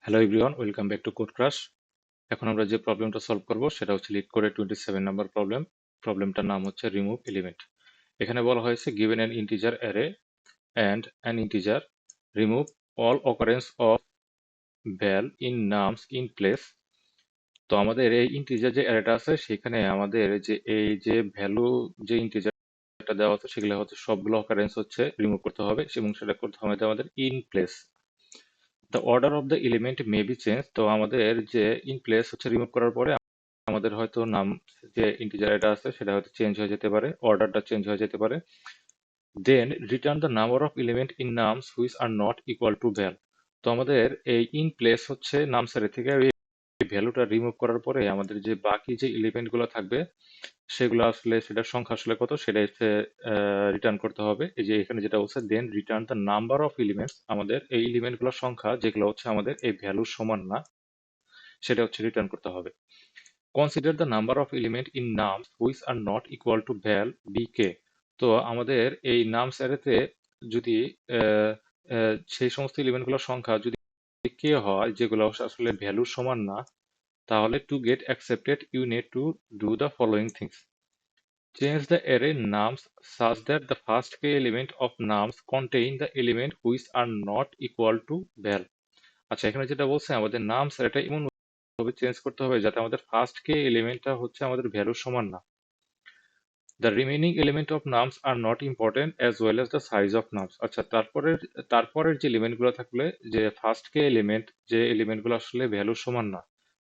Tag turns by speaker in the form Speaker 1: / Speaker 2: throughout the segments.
Speaker 1: Hello everyone, welcome back to Code Crash. এখন আমরা যে প্রবলেমটা সলভ করব সেটা হচ্ছে লিড করে 27 নাম্বার প্রবলেম। প্রবলেমটার নাম হচ্ছে রিমুভ এলিমেন্ট। এখানে বলা হয়েছে given an integer array and an integer, remove all occurrence of val in nums in place. তো আমাদের এই ইন্টিজার যে অ্যারেটা আছে সেখানে আমাদের যে এই যে ভ্যালু যে ইন্টিজারটা দেওয়া আছে সেগুলো হচ্ছে সবগুলো অকারেন্স হচ্ছে রিমুভ করতে হবে এবং সেটা করতে হবে আমাদের in place. The order of the element may be change. তো আমাদের যে ইন প্লেস হচ্ছে রিমুভ করার পরে আমাদের হয়তো নাম যে ইন্টিজার এটা আছে সেটা হয়তো চেঞ্জ হয়ে যেতে পারে, অর্ডারটা চেঞ্জ হয়ে যেতে পারে। Then return the number of element in nums which are not equal to val. তো আমাদের এই ইন প্লেস হচ্ছে নাম সারি থেকে এই ভ্যালুটা রিমুভ করার পরে আমাদের যে বাকি যে এলিমেন্ট গুলো থাকবে সেগুলো আসলে সেটার সংখ্যা আসলে কত সেটা হচ্ছে রিটার্ন করতে হবে। এই যে এখানে যেটা বলছে then return the number of elements, আমাদের এই এলিমেন্ট গুলোর সংখ্যা যেগুলো হচ্ছে আমাদের এই ভ্যালুর সমান না সেটা হচ্ছে রিটার্ন করতে হবে। Consider the number of element in nums which are not equal to val বিকে। তো আমাদের এই নামস অ্যারেতে যদি আহ, সেই সমস্ত এলিমেন্টগুলোর সংখ্যা যদি কে হয় যেগুলো আসলে ভ্যালুর সমান না, তাহলে to get accepted you need to do the following things. Change the array nums such that the first k element of nums contain the element which are not equal to val। আচ্ছা, এখানে যেটা বলছে আমাদের nums এটা এমন ভাবে change করতে হবে যাতে আমাদের ফার্স্ট কে এলিমেন্টটা হচ্ছে আমাদের ভ্যালুর সমান না। The remaining element of nums are not important as well as the size of nums. আচ্ছা, তারপরের যে এলিমেন্টগুলো থাকলে যে ফার্স্ট কে এলিমেন্ট যে এলিমেন্টগুলো আসলে ভ্যালুর সমান না,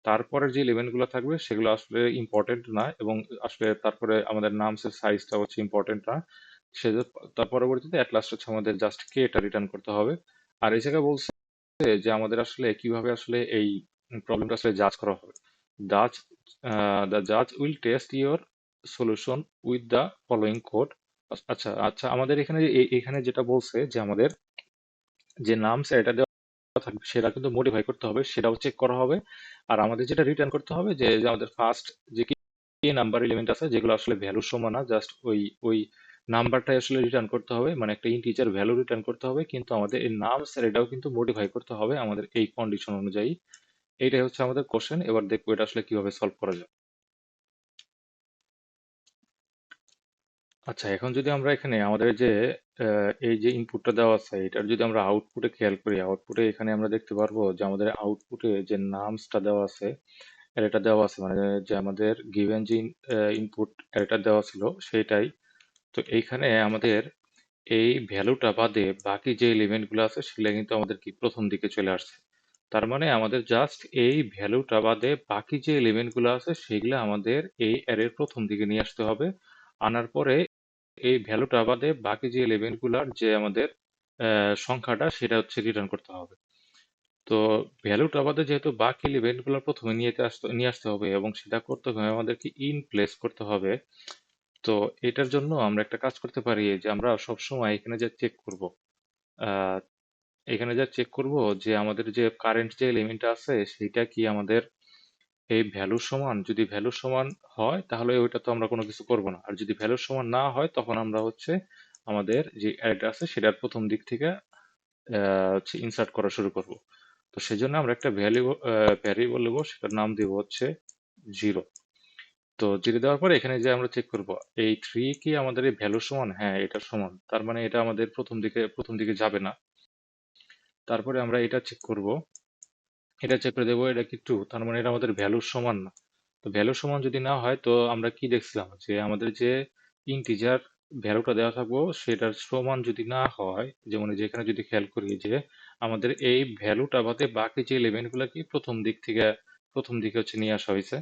Speaker 1: তারপরের যে এলিমেন্টগুলো থাকবে সেগুলো আসলে ইম্পর্টেন্ট না, এবং আসলে তারপরে আমাদের নামসের সাইজটা হচ্ছে ইম্পর্টেন্ট না। সে তার পরবর্তীতে অ্যাট লাস্ট হচ্ছে আমাদের জাস্ট কে এটা রিটার্ন করতে হবে। আর এই জায়গায় বলছে যে আমাদের আসলে কিভাবে আসলে এই প্রবলেমটা আসলে জাজ করা হবে। জাজ দ্য জাজ will test your solution with the following code. আচ্ছা আচ্ছা, আমাদের এখানে এখানে যেটা বলছে যে আমাদের যে নাম এটা দেওয়া থাকবে সেটা কিন্তু মডিফাই করতে হবে, সেটাও চেক করা হবে। আর আমাদের যেটা রিটার্ন করতে হবে যে আমাদের ফার্স্ট যে কি নাম্বার এলিমেন্ট আছে যেগুলো আসলে ভ্যালুর সমান না, জাস্ট ওই ওই নাম্বারটাই আসলে রিটার্ন করতে হবে, মানে একটা ইন্টিজার ভ্যালু রিটার্ন করতে হবে, কিন্তু আমাদের এই নাম এটাও কিন্তু মডিফাই করতে হবে আমাদের এই কন্ডিশন অনুযায়ী। এইটাই হচ্ছে আমাদের কোশ্চেন। এবার দেখবো এটা আসলে কিভাবে সলভ করা যায়। আচ্ছা, এখন যদি আমরা এখানে আমাদের যে এই যে ইনপুটটা দেওয়া আছে এটার যদি আমরা আউটপুটে খেয়াল করি, আউটপুটে এখানে আমরা দেখতে পারবো যে আমাদের আউটপুটে যে নামসটা দেওয়া আছে, এটা দেওয়া আছে, মানে যে আমাদের গিভেন যে ইনপুট এটা দেওয়া ছিল সেটাই। তো এইখানে আমাদের এই ভ্যালুটা বাদে বাকি যে এলিমেন্ট গুলো আছে সেগুলো কিন্তু আমাদের কি প্রথম দিকে চলে আসছে। তার মানে আমাদের জাস্ট এই ভ্যালুটা বাদে বাকি যে এলিমেন্ট গুলো আছে সেগুলো আমাদের এই অ্যারের প্রথম দিকে নিয়ে আসতে হবে। আনার পরে এই ভ্যালুটা বাদে বাকি যে এলিমেন্ট গুলার যে আমাদের সংখ্যাটা সেটা হচ্ছে রিটার্ন করতে হবে। তো ভ্যালুটা বাদে যেহেতু বাকি এলিমেন্ট গুলো প্রথমে নিয়ে আসতে হবে এবং সেটা করতে হবে আমাদেরকে ইন প্লেস করতে হবে। তো এটার জন্য আমরা একটা কাজ করতে পারি যে আমরা সবসময় এখানে যে চেক করব, আহ, এখানে যা চেক করব যে আমাদের যে কারেন্ট যে এলিমেন্টটা আছে সেটা কি আমাদের এই ভ্যালুর সমান। যদি ভ্যালুর সমান হয় তাহলে ওইটা তো আমরা কোনো কিছু করব না, আর যদি ভ্যালুর সমান না হয় তখন আমরা হচ্ছে আমাদের যে অ্যারেটা আছে সেটার প্রথম দিক থেকে হচ্ছে ইনসার্ট করা শুরু করব। তো সেজন্য আমরা একটা ভ্যারিয়েবল নেব, সেটার নাম দেব হচ্ছে জিরো। তো জিরো দেওয়ার পরে এখানে যে আমরা চেক করব এই থ্রি কি আমাদের এই ভ্যালুর সমান, হ্যাঁ এটা সমান, তার মানে এটা আমাদের প্রথম দিকে যাবে না। তারপরে আমরা এটা চেক করব, এটা চেক করে দেবো এটা কি ট্রু, তার মানে এটা আমাদের ভ্যালুর সমান না। তো ভ্যালুর সমান যদি না হয় তো আমরা কি দেখছিলাম যে আমাদের যে ইন্টিজার ভ্যালুটা দেওয়া থাকবো সেটার সমান যদি না হয়, যেমন এই যে এখানে যদি খেয়াল করি যে আমাদের এই ভ্যালুটা বাদে বাকি যে এলিমেন্ট গুলা কি প্রথম দিকে হচ্ছে নিয়ে আসা হয়েছে।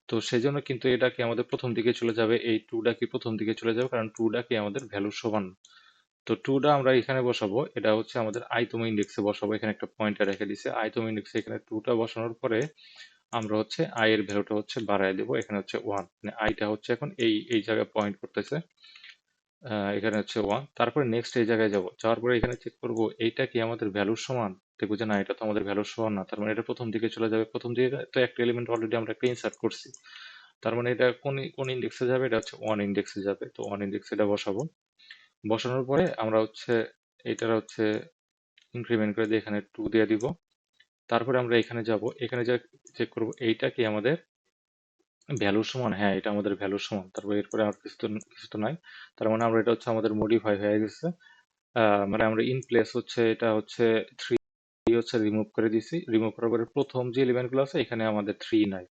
Speaker 1: তো সেজন্য কিন্তু এটা কি আমাদের প্রথম দিকে চলে যাবে, এই টুটা কি প্রথম দিকে চলে যাবে, কারণ টুটা কি আমাদের ভ্যালুর সমান না। তো টুটা আমরা এখানে বসাবো, এটা হচ্ছে আমাদের আইতম ইন্ডেক্সে বসাবো, এখানে একটা পয়েন্টার রেখে দিছে আইতম ইন্ডেক্সে। এখানে টুটা বসানোর পরে আমরা হচ্ছে আই এর ভ্যালুটা হচ্ছে বাড়ায় দেবো, এখানে হচ্ছে ওয়ান, মানে আইটা হচ্ছে এখন এই এই জায়গায় পয়েন্ট করতেছে। এখানে হচ্ছে ওয়ান। তারপরে নেক্সট এই জায়গায় যাওয়ার পরে এখানে চেক করব এইটা কি আমাদের ভ্যালুর সমান। দেখবো যে না, এটা তো আমাদের ভ্যালুর সমান না, তার মানে এটা প্রথম দিকে চলে যাবে। প্রথম দিকে তো একটা এলিমেন্ট অলরেডি আমরা একটা ইনসার্ট করছি, তার মানে এটা কোন কোন ইন্ডেক্সে যাবে, এটা হচ্ছে ওয়ান ইন্ডেক্সে যাবে। তো ওয়ান ইন্ডেক্সে এটা বসাবো। বসানোর পরে আমরা হচ্ছে এটার হচ্ছে ইনক্রিমেন্ট করে দিয়ে এখানে টু দিয়ে দিব। তারপরে আমরা এখানে যাব, এখানে যা চেক করব এইটা কি আমাদের ভ্যালুর সমান, হ্যাঁ এটা আমাদের ভ্যালুর সমান। তারপরে এরপরে আর কিছু তো নাই। তার মানে আমরা এটা হচ্ছে আমাদের মডিফাই হয়ে গেছে। মানে আমরা ইন প্লেস হচ্ছে এটা হচ্ছে থ্রি হচ্ছে রিমুভ করে দিছি, রিমুভ করার পরে প্রথম যে এলিমেন্ট গুলো আছে এখানে আমাদের থ্রি নাই।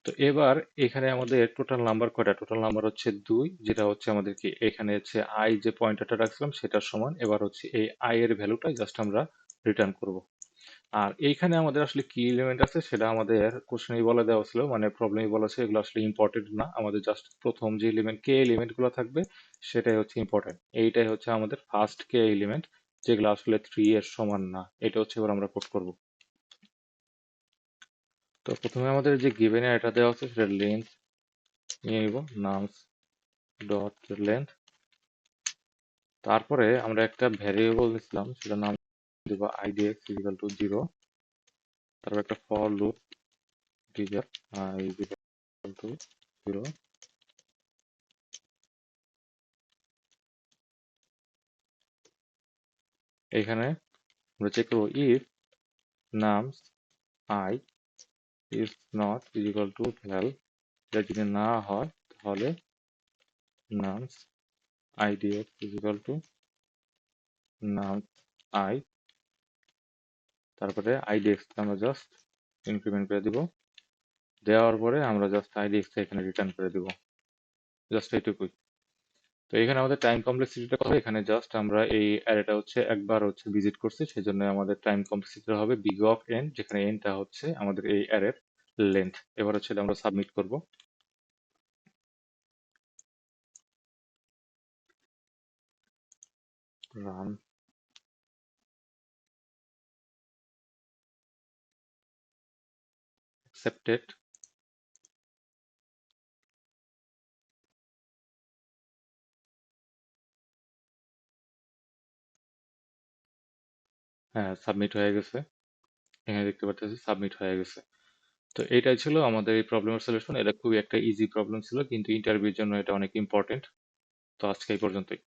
Speaker 1: তো এবার এখানে আমাদের টোটাল নাম্বার কয়টা, টোটাল নাম্বার হচ্ছে দুই, যেটা হচ্ছে আমাদের কি এখানে হচ্ছে আই যে পয়েন্টারটা রাখছিলাম সেটার সমান। এবার হচ্ছে এই আই এর ভ্যালুটা জাস্ট আমরা রিটার্ন করব। আর এইখানে আমাদের আসলে কি এলিমেন্ট আছে সেটা আমাদের কোশ্চেনেই বলে দেওয়া ছিল, মানে প্রবলেমই বলা ছিল, এগুলো আসলে ইম্পর্টেন্ট না। আমাদের জাস্ট প্রথম যে এলিমেন্ট কে এলিমেন্ট গুলো থাকবে সেটাই হচ্ছে ইম্পর্টেন্ট। এইটাই হচ্ছে আমাদের ফার্স্ট কে এলিমেন্ট, যেগুলো আসলে থ্রি এর সমান না। এটা হচ্ছে এবার আমরা কোড করব। তো প্রথমে আমাদের যে গিভেন এটা দেওয়া আছে সেটা লেন্থ নিয়ে নিব, নামস ডট লেন্থ। তারপরে আমরা একটা ভ্যারিয়েবল দিছিলাম, সেটা নাম দিব idx ইকুয়াল টু 0। তারপর একটা ফর লুপ দিব i ইকুয়াল টু 0। এখানে আমরা চেক করবো if nums i is not equal to val, এটা যদি না হয় তাহলে nums idx equal to nums i। তারপরে idx আমরা জাস্ট ইনক্রিমেন্ট করে দিব, দেওয়ার পরে আমরা জাস্ট idx টা এখানে রিটার্ন করে দিব, জাস্ট এইটুকুই। তো এখানে আমাদের টাইম কমপ্লেক্সিটিটা কত, এখানে জাস্ট আমরা এই অ্যারেটা হচ্ছে একবার হচ্ছে ভিজিট করছি, সেজন্য আমাদের টাইম কমপ্লেক্সিটি হবে বিগ অফ এন, যেখানে এনটা হচ্ছে আমাদের এই অ্যারের লেন্থ। এবার হচ্ছে এটা আমরা সাবমিট করব। Run accepted. হ্যাঁ সাবমিট হয়ে গেছে, এখানে দেখতে পাচ্ছি সাবমিট হয়ে গেছে। তো এটাই ছিল আমাদের এই প্রবলেমের সলিউশন। এটা খুবই একটা ইজি প্রবলেম ছিল, কিন্তু ইন্টারভিউর জন্য এটা অনেক ইম্পর্টেন্ট। তো আজকে এই পর্যন্তই।